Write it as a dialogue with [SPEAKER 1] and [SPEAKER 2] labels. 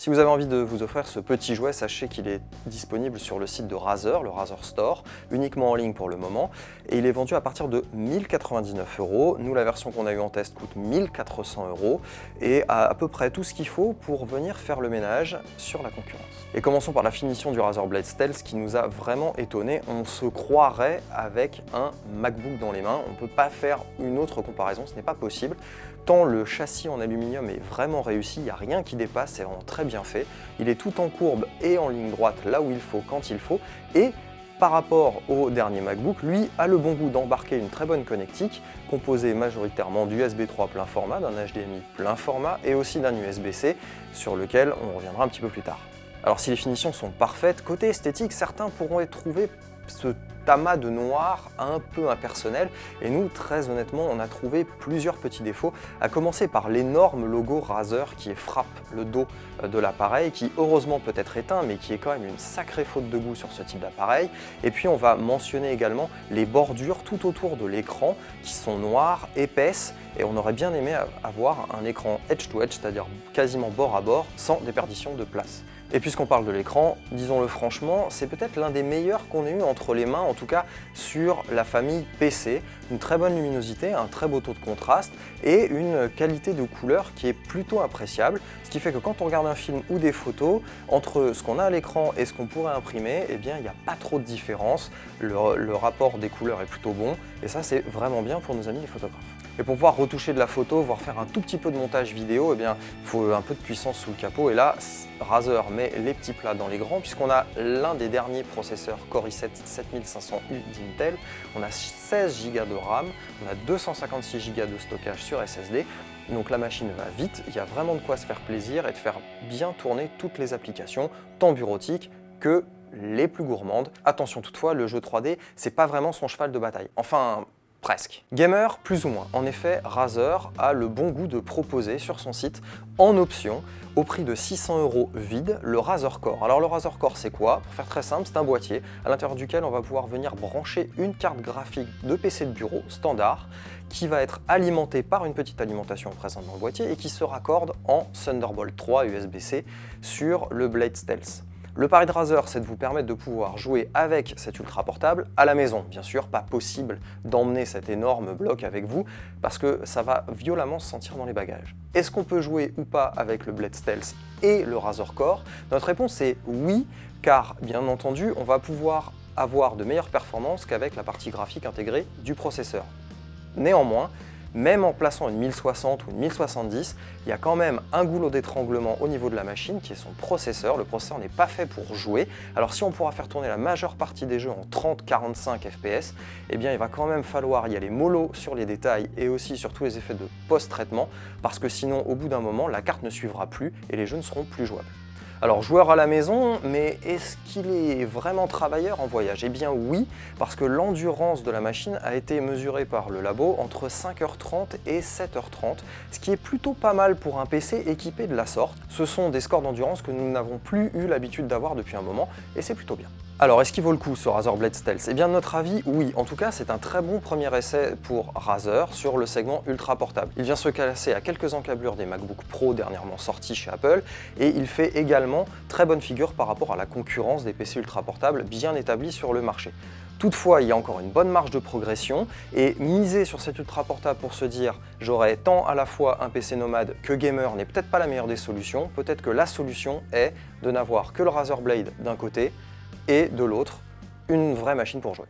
[SPEAKER 1] Si vous avez envie de vous offrir ce petit jouet, sachez qu'il est disponible sur le site de Razer, le Razer Store, uniquement en ligne pour le moment, et il est vendu à partir de 1 099 €. Nous, la version qu'on a eue en test coûte 1 400 € et a à peu près tout ce qu'il faut pour venir faire le ménage sur la concurrence. Et commençons par la finition du Razer Blade Stealth qui nous a vraiment étonné. On se croirait avec un MacBook dans les mains. On ne peut pas faire une autre comparaison, ce n'est pas possible. Tant le châssis en aluminium est vraiment réussi, il n'y a rien qui dépasse, c'est vraiment très bien fait. Il est tout en courbe et en ligne droite là où il faut, quand il faut. Et par rapport au dernier MacBook, lui a le bon goût d'embarquer une très bonne connectique, composée majoritairement d'USB 3 plein format, d'un HDMI plein format et aussi d'un USB-C, sur lequel on reviendra un petit peu plus tard. Alors si les finitions sont parfaites, côté esthétique, certains pourront trouver ce tamas de noir un peu impersonnel et nous, très honnêtement, on a trouvé plusieurs petits défauts, à commencer par l'énorme logo Razer qui frappe le dos de l'appareil, qui heureusement peut être éteint mais qui est quand même une sacrée faute de goût sur ce type d'appareil. Et puis on va mentionner également les bordures tout autour de l'écran qui sont noires, épaisses, et on aurait bien aimé avoir un écran edge-to-edge, c'est-à-dire quasiment bord à bord, sans déperdition de place. Et puisqu'on parle de l'écran, disons-le franchement, c'est peut-être l'un des meilleurs qu'on ait eu entre les mains, en tout cas sur la famille PC. Une très bonne luminosité, un très beau taux de contraste et une qualité de couleur qui est plutôt appréciable. Ce qui fait que quand on regarde un film ou des photos, entre ce qu'on a à l'écran et ce qu'on pourrait imprimer, eh bien il n'y a pas trop de différence. Le rapport des couleurs est plutôt bon et ça c'est vraiment bien pour nos amis les photographes. Et pour pouvoir retoucher de la photo, voire faire un tout petit peu de montage vidéo, eh bien, il faut un peu de puissance sous le capot. Et là, Razer met les petits plats dans les grands, puisqu'on a l'un des derniers processeurs Core i7 7500U d'Intel. On a 16 Go de RAM, on a 256 Go de stockage sur SSD. Donc la machine va vite, il y a vraiment de quoi se faire plaisir et de faire bien tourner toutes les applications, tant bureautiques que les plus gourmandes. Attention toutefois, le jeu 3D, c'est pas vraiment son cheval de bataille. Enfin, presque. Gamer, plus ou moins. En effet, Razer a le bon goût de proposer sur son site, en option, au prix de 600 € vide, le Razer Core. Alors le Razer Core, c'est quoi? Pour faire très simple, c'est un boîtier à l'intérieur duquel on va pouvoir venir brancher une carte graphique de PC de bureau standard qui va être alimentée par une petite alimentation présente dans le boîtier et qui se raccorde en Thunderbolt 3 USB-C sur le Blade Stealth. Le pari de Razer, c'est de vous permettre de pouvoir jouer avec cet ultra portable à la maison. Bien sûr, pas possible d'emmener cet énorme bloc avec vous parce que ça va violemment se sentir dans les bagages. Est-ce qu'on peut jouer ou pas avec le Blade Stealth et le Razer Core? Notre réponse est oui, car bien entendu, on va pouvoir avoir de meilleures performances qu'avec la partie graphique intégrée du processeur. Néanmoins, même en plaçant une 1060 ou une 1070, il y a quand même un goulot d'étranglement au niveau de la machine qui est son processeur. Le processeur n'est pas fait pour jouer. Alors si on pourra faire tourner la majeure partie des jeux en 30-45 FPS, eh bien il va quand même falloir y aller mollo sur les détails et aussi sur tous les effets de post-traitement parce que sinon au bout d'un moment la carte ne suivra plus et les jeux ne seront plus jouables. Alors joueur à la maison, mais est-ce qu'il est vraiment travailleur en voyage? Eh bien oui, parce que l'endurance de la machine a été mesurée par le labo entre 5h30 et 7h30, ce qui est plutôt pas mal pour un PC équipé de la sorte. Ce sont des scores d'endurance que nous n'avons plus eu l'habitude d'avoir depuis un moment, et c'est plutôt bien. Alors, est-ce qu'il vaut le coup ce Razer Blade Stealth? Eh bien, de notre avis, oui. En tout cas, c'est un très bon premier essai pour Razer sur le segment ultra portable. Il vient se classer à quelques encablures des MacBook Pro dernièrement sortis chez Apple et il fait également très bonne figure par rapport à la concurrence des PC ultra portables bien établis sur le marché. Toutefois, il y a encore une bonne marge de progression et miser sur cet ultra portable pour se dire j'aurai tant à la fois un PC nomade que gamer n'est peut-être pas la meilleure des solutions. Peut-être que la solution est de n'avoir que le Razer Blade d'un côté et de l'autre, une vraie machine pour jouer.